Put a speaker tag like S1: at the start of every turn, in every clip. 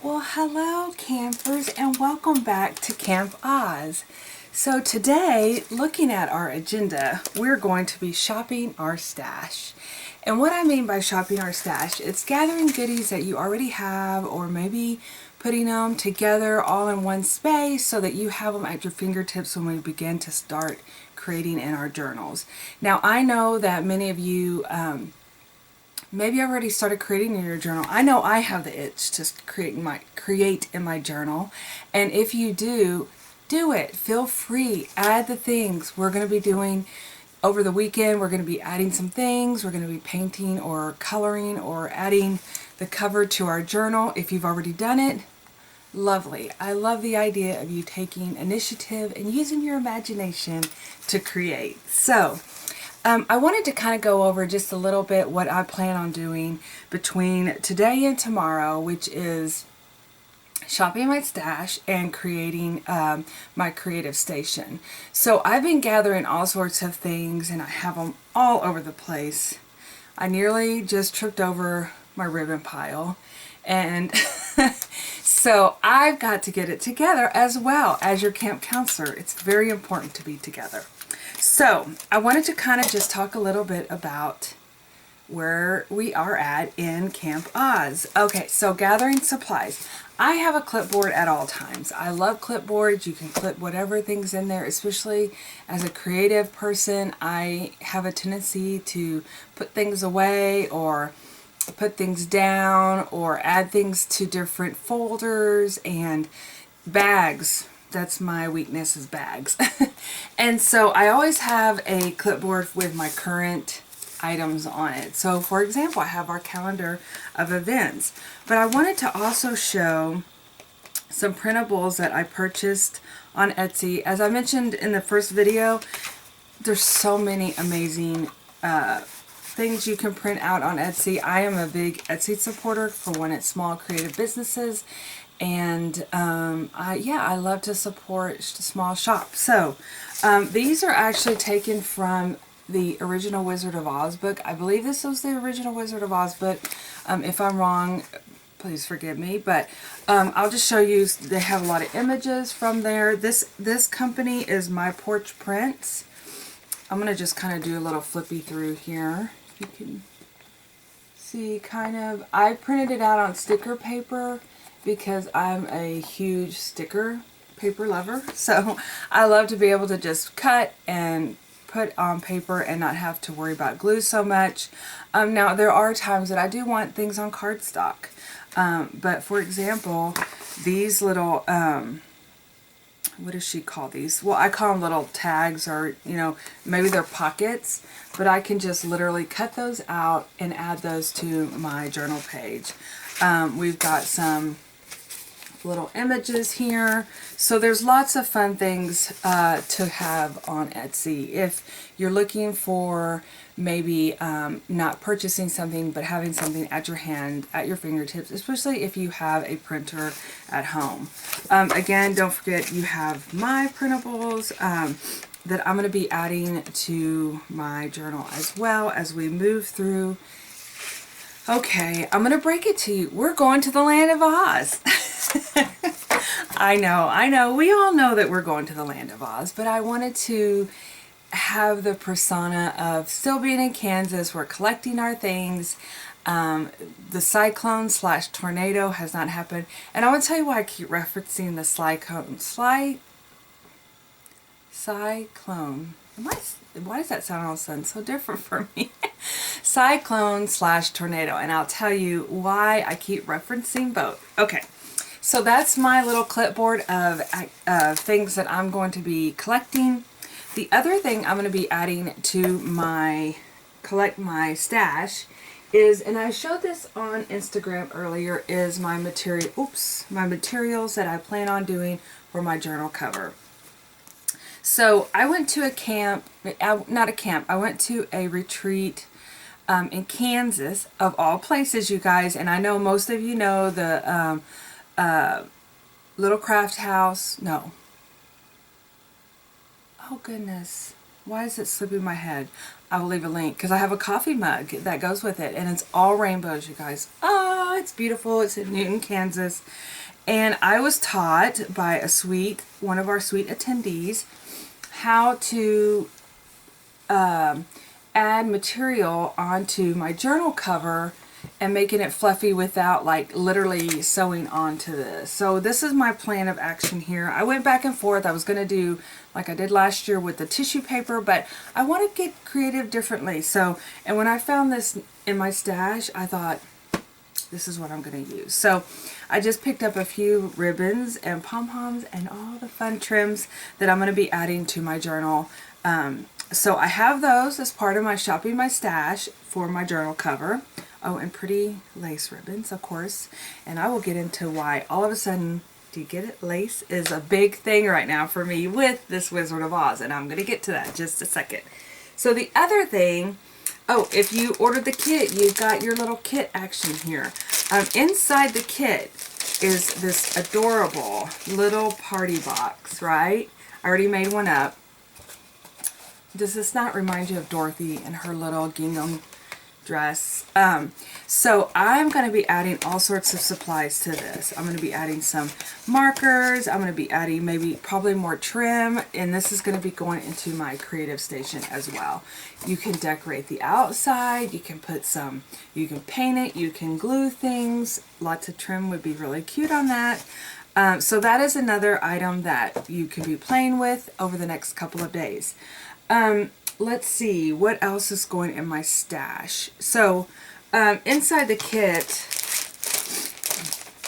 S1: Well, hello campers and welcome back to Camp Oz. So today, looking at our agenda, we're going to be shopping our stash. And what I mean by shopping our stash, it's gathering goodies that you already have or maybe putting them together all in one space so that you have them at your fingertips when we begin to start creating in our journals. Now, I know that many of you maybe I've already started creating in your journal. I know I have the itch to create in my journal. And if you do it. Feel free. Add the things we're going to be doing over the weekend. We're going to be adding some things. We're going to be painting or coloring or adding the cover to our journal. If you've already done it, lovely. I love the idea of you taking initiative and using your imagination to create. So, I wanted to kind of go over just a little bit what I plan on doing between today and tomorrow, which is shopping my stash and creating my creative station. So I've been gathering all sorts of things and I have them all over the place. I nearly just tripped over my ribbon pile, and so I've got to get it together as well as your camp counselor. It's very important to be together. So I wanted to kind of just talk a little bit about where we are at in Camp Oz. Okay, so gathering supplies. I have a clipboard at all times. I love clipboards. You can clip whatever things in there, especially as a creative person. I have a tendency to put things away or put things down or add things to different folders and bags. That's my weakness, is bags. And so I always have a clipboard with my current items on it. So for example, I have our calendar of events, but I wanted to also show some printables that I purchased on Etsy. As I mentioned in the first video, there's so many amazing things you can print out on Etsy. I am a big Etsy supporter for when it's small creative businesses, and I love to support small shops. So these are actually taken from the original Wizard of Oz book. I believe this was the original Wizard of Oz book. If I'm wrong, please forgive me, but I'll just show you. They have a lot of images from there. This company is My Porch Prints. I'm going to just kind of do a little flippy through here. You can see kind of, I printed it out on sticker paper because I'm a huge sticker paper lover. So I love to be able to just cut and put on paper and not have to worry about glue so much. Now there are times that I do want things on cardstock. But for example, these little, what does she call these? Well, I call them little tags, or, maybe they're pockets, but I can just literally cut those out and add those to my journal page. We've got some little images here. So there's lots of fun things to have on Etsy. If you're looking for maybe not purchasing something but having something at your hand, at your fingertips, especially if you have a printer at home. Again, don't forget you have my printables that I'm going to be adding to my journal as well as we move through. Okay, I'm going to break it to you. We're going to the land of Oz. I know. We all know that we're going to the land of Oz, but I wanted to have the persona of still being in Kansas. We're collecting our things. The cyclone/tornado has not happened. And I want to tell you why I keep referencing the cyclone. Why does that sound all of a sudden so different for me? Cyclone/tornado. And I'll tell you why I keep referencing both. Okay. So that's my little clipboard of things that I'm going to be collecting. The other thing I'm going to be adding to my stash is, and I showed this on Instagram earlier, is my materials that I plan on doing for my journal cover. So I went to I went to a retreat in Kansas, of all places, you guys, and I know most of you know the Little Craft House. No. Oh goodness. Why is it slipping my head? I will leave a link because I have a coffee mug that goes with it and it's all rainbows, you guys. Oh, Oh, it's beautiful. It's in Newton, Kansas. And I was taught by one of our sweet attendees, how to add material onto my journal cover and making it fluffy without like literally sewing onto this. So this is my plan of action here. I went back and forth. I was going to do like I did last year with the tissue paper, but I want to get creative differently. So, and when I found this in my stash, I thought, this is what I'm going to use. So I just picked up a few ribbons and pom-poms and all the fun trims that I'm going to be adding to my journal. So I have those as part of my shopping my stash for my journal cover. Oh, and pretty lace ribbons, of course. And I will get into why all of a sudden, do you get it? Lace is a big thing right now for me with this Wizard of Oz. And I'm going to get to that in just a second. So the other thing, oh, if you ordered the kit, you've got your little kit action here. Inside the kit is this adorable little party box, right? I already made one up. Does this not remind you of Dorothy and her little gingham dress? So I'm going to be adding all sorts of supplies to this. I'm going to be adding some markers. I'm going to be adding probably more trim, and this is going to be going into my creative station as well. You can decorate the outside. You can put some, you can paint it, you can glue things. Lots of trim would be really cute on that. So that is another item that you can be playing with over the next couple of days. Let's see, what else is going in my stash? So, inside the kit,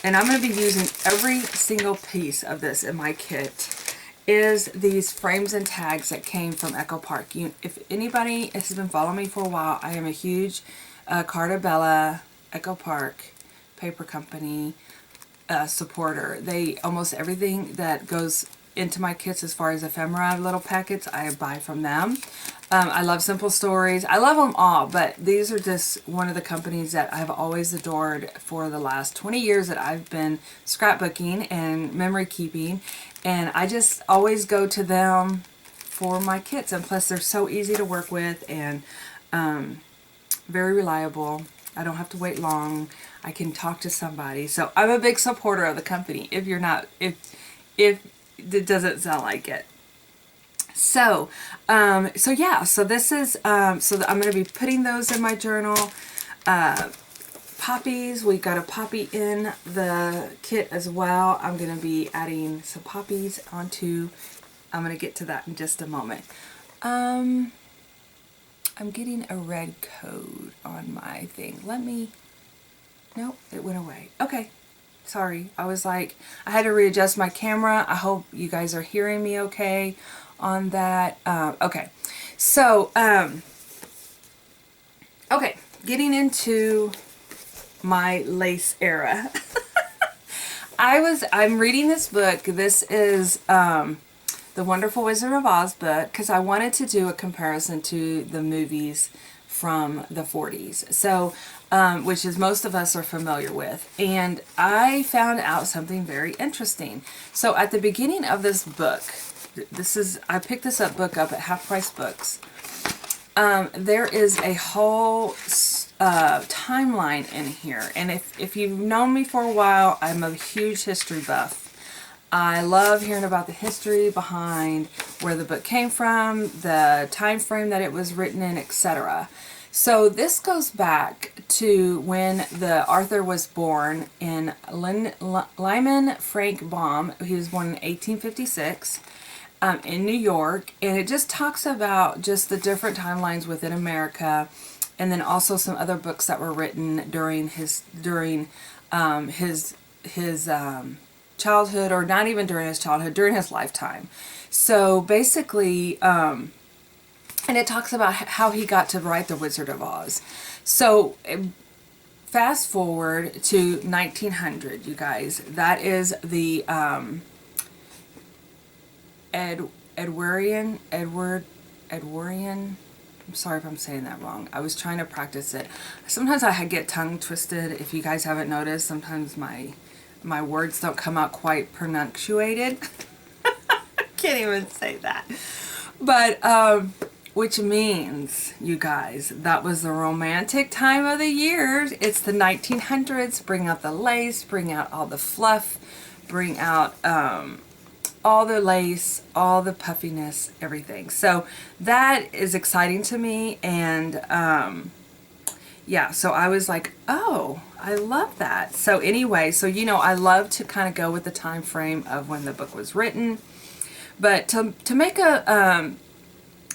S1: and I'm going to be using every single piece of this in my kit, is these frames and tags that came from Echo Park. If anybody has been following me for a while, I am a huge Carta Bella, Echo Park paper company supporter. Almost everything that goes into my kits as far as ephemera little packets, I buy from them. I love Simple Stories. I love them all, but these are just one of the companies that I've always adored for the last 20 years that I've been scrapbooking and memory keeping, and I just always go to them for my kits, and plus they're so easy to work with and very reliable. I don't have to wait long. I can talk to somebody. So I'm a big supporter of the company. If you're not, if it doesn't sound like it. So, yeah, so this is, so I'm going to be putting those in my journal. Poppies, we've got a poppy in the kit as well. I'm going to be adding some poppies onto, I'm going to get to that in just a moment. I'm getting a red code on my thing. Nope, it went away. Okay. Sorry, I was like, I had to readjust my camera. I hope you guys are hearing me okay on that. Okay, so, okay, getting into my lace era. I'm reading this book. This is The Wonderful Wizard of Oz book, because I wanted to do a comparison to the movies from the 40s. So, which is most of us are familiar with. And I found out something very interesting. So at the beginning of this book, I picked this book up at Half Price Books. There is a whole timeline in here. And if you've known me for a while, I'm a huge history buff. I love hearing about the history behind where the book came from, the time frame that it was written in, etc. So this goes back to when the Arthur was born in Lyman Frank Baum. He was born in 1856 in New York, and it just talks about just the different timelines within America, and then also some other books that were written during his childhood, or not even during his childhood, during his lifetime. So basically, and it talks about how he got to write The Wizard of Oz. So fast forward to 1900, you guys. That is the Edwardian. I'm sorry if I'm saying that wrong. I was trying to practice it. Sometimes I get tongue twisted. If you guys haven't noticed, sometimes my words don't come out quite pronunciated. I can't even say that. But which means, you guys, that was the romantic time of the year. It's the 1900s. Bring out the lace, bring out all the fluff, bring out all the lace, all the puffiness, everything. So that is exciting to me. And yeah, so I was like, oh, I love that. So anyway, so you know, I love to kind of go with the time frame of when the book was written. But to make a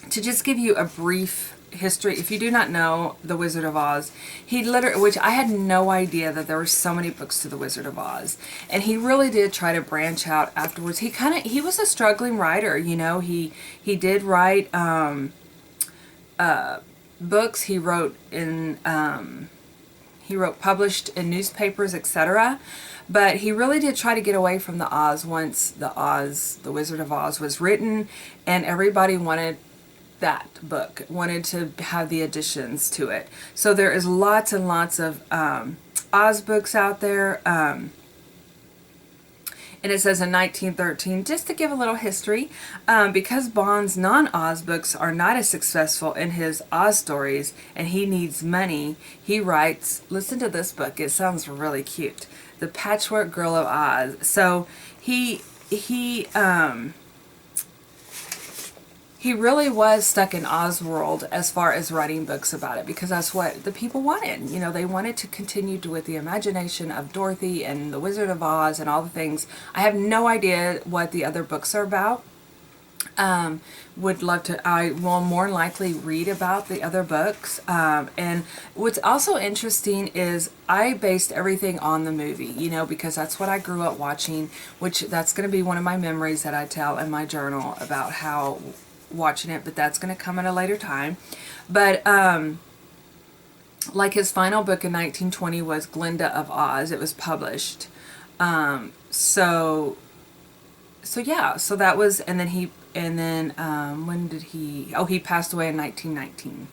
S1: to just give you a brief history, if you do not know The Wizard of Oz, he literally, which I had no idea that there were so many books to The Wizard of Oz, and he really did try to branch out afterwards. He was a struggling writer, you know. He did write books. He wrote published in newspapers, etc. But he really did try to get away from the Oz once The Wizard of Oz was written, and everybody wanted that book, wanted to have the additions to it. So there is lots and lots of Oz books out there. And it says in 1913, just to give a little history, because Bond's non-Oz books are not as successful in his Oz stories and he needs money, he writes, listen to this book, it sounds really cute, The Patchwork Girl of Oz. So he really was stuck in Oz world as far as writing books about it, because that's what the people wanted. You know, they wanted to continue with the imagination of Dorothy and the Wizard of Oz and all the things. I have no idea what the other books are about. Would love to, I will more likely read about the other books. And what's also interesting is I based everything on the movie, you know, because that's what I grew up watching, which that's going to be one of my memories that I tell in my journal about how watching it, but that's going to come at a later time. But like his final book in 1920 was Glinda of Oz. It was published. So yeah, so that was, and then when did he, oh, he passed away in 1919.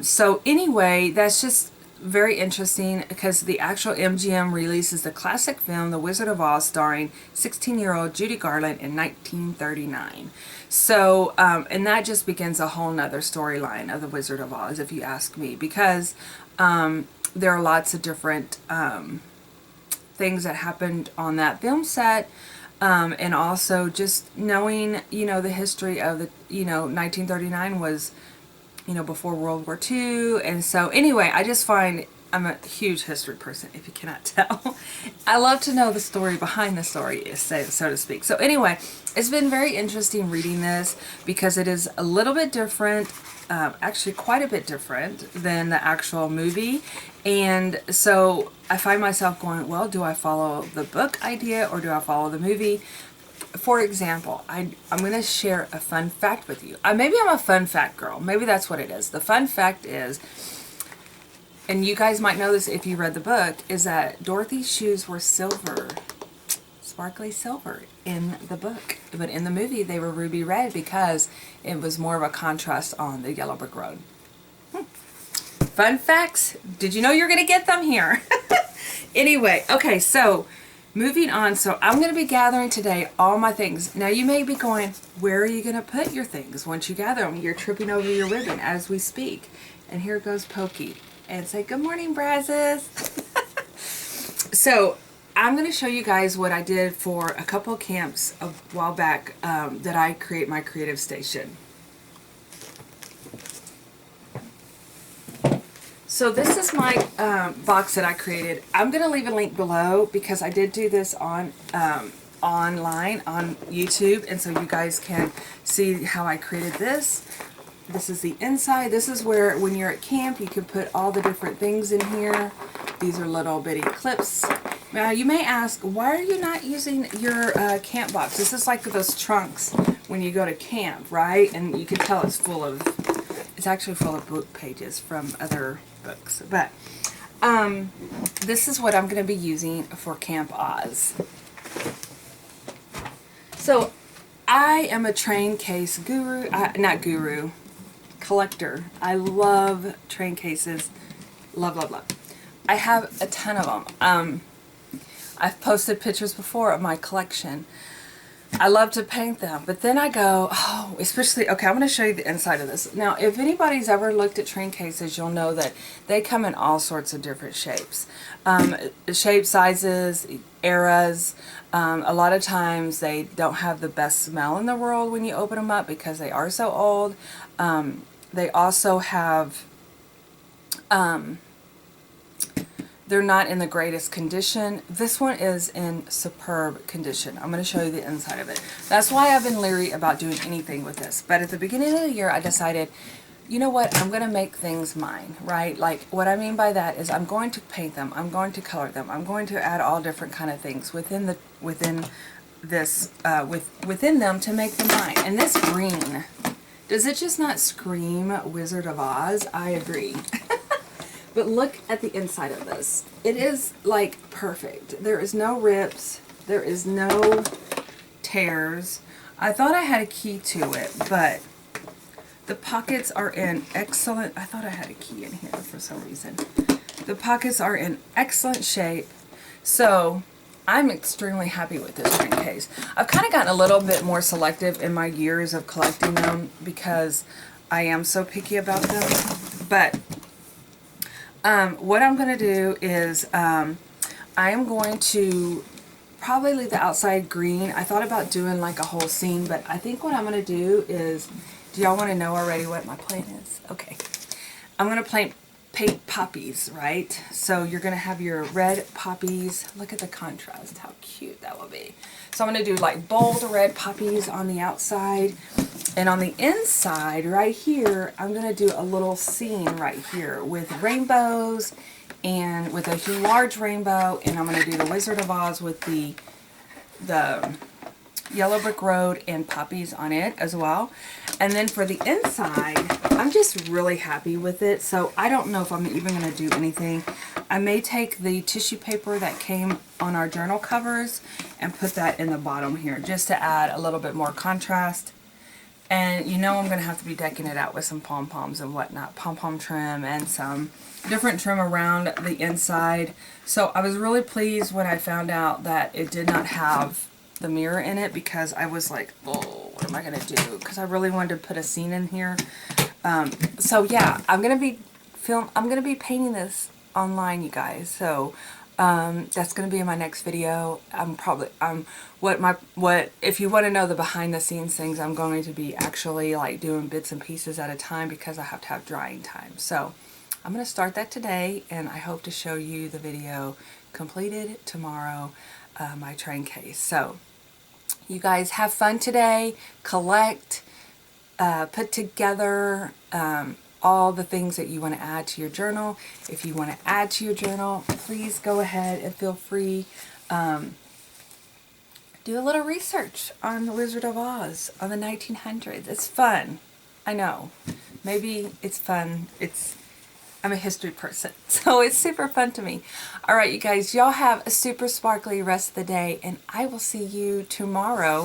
S1: So anyway, that's just very interesting, because the actual MGM releases the classic film The Wizard of Oz, starring 16-year-old Judy Garland, in 1939. So and that just begins a whole nother storyline of The Wizard of Oz, if you ask me, because there are lots of different things that happened on that film set. And also just knowing, you know, the history of the, you know, 1939 was, you know, before World War II. And so anyway, I just find, I'm a huge history person, if you cannot tell. I love to know the story behind the story, so to speak. So anyway, it's been very interesting reading this, because it is a little bit different, actually quite a bit different than the actual movie. And so I find myself going, well, do I follow the book idea or do I follow the movie? For example, I'm going to share a fun fact with you. Maybe I'm a fun fact girl. Maybe that's what it is. The fun fact is, and you guys might know this if you read the book, is that Dorothy's shoes were silver, sparkly silver in the book. But in the movie, they were ruby red because it was more of a contrast on the Yellow Brick Road. Fun facts. Did you know you're going to get them here? Anyway, okay, so moving on. So I'm going to be gathering today all my things. Now you may be going, where are you going to put your things once you gather them? You're tripping over your ribbon as we speak. And here goes Pokey. And say, good morning, Brazos. So I'm going to show you guys what I did for a couple camps a while back that I create my creative station. So this is my box that I created. I'm going to leave a link below because I did do this on online on YouTube, and so you guys can see how I created this. This is the inside. This is where when you're at camp you can put all the different things in here. These are little bitty clips. Now you may ask, why are you not using your camp box? This is like those trunks when you go to camp, right? And you can tell it's full of, it's actually full of book pages from other books. But this is what I'm going to be using for Camp Oz. So I am a train case guru, collector. I love train cases. Love, love, love. I have a ton of them. I've posted pictures before of my collection. I love to paint them, but then I go, oh, especially, okay, I'm going to show you the inside of this. Now, if anybody's ever looked at train cases, you'll know that they come in all sorts of different shapes. Shape, sizes, eras. A lot of times they don't have the best smell in the world when you open them up because they are so old. They also have... they're not in the greatest condition. This one is in superb condition. I'm going to show you the inside of it. That's why I've been leery about doing anything with this. But at the beginning of the year, I decided, you know what, I'm going to make things mine, right? Like, what I mean by that is I'm going to paint them. I'm going to color them. I'm going to add all different kind of things within them to make them mine. And this green, does it just not scream Wizard of Oz? I agree. But look at the inside of this. It is like perfect. There is no rips. There is no tears. I thought I had a key to it, but the pockets are in excellent... I thought I had a key in here for some reason. The pockets are in excellent shape. So I'm extremely happy with this train case. I've kind of gotten a little bit more selective in my years of collecting them because I am so picky about them. But what I'm going to do is I am going to probably leave the outside green. I thought about doing like a whole scene, but I think what I'm going to do is, do y'all want to know already what my plan is? Okay. I'm going to paint poppies, right? So you're going to have your red poppies. Look at the contrast, how cute that will be. So I'm going to do like bold red poppies on the outside. And on the inside, right here, I'm going to do a little scene right here with rainbows and with a large rainbow. And I'm going to do the Wizard of Oz with the yellow brick road and poppies on it as well. And then for the inside, I'm just really happy with it. So I don't know if I'm even going to do anything. I may take the tissue paper that came on our journal covers and put that in the bottom here just to add a little bit more contrast. And you know I'm going to have to be decking it out with some pom-poms and whatnot, pom-pom trim and some different trim around the inside. So I was really pleased when I found out that it did not have the mirror in it because I was like, oh, what am I going to do? Because I really wanted to put a scene in here. So yeah, I'm going to be painting this online, you guys. So that's going to be in my next video. If you want to know the behind the scenes things, I'm going to be actually like doing bits and pieces at a time because I have to have drying time. So I'm going to start that today, and I hope to show you the video completed tomorrow, my train case. So you guys have fun today, collect, put together all the things that you want to add to your journal. If you want to add to your journal, please go ahead and feel free. Do a little research on the Wizard of Oz on the 1900s. It's fun. I know. Maybe it's fun. I'm a history person, so it's super fun to me. All right, you guys, y'all have a super sparkly rest of the day, and I will see you tomorrow.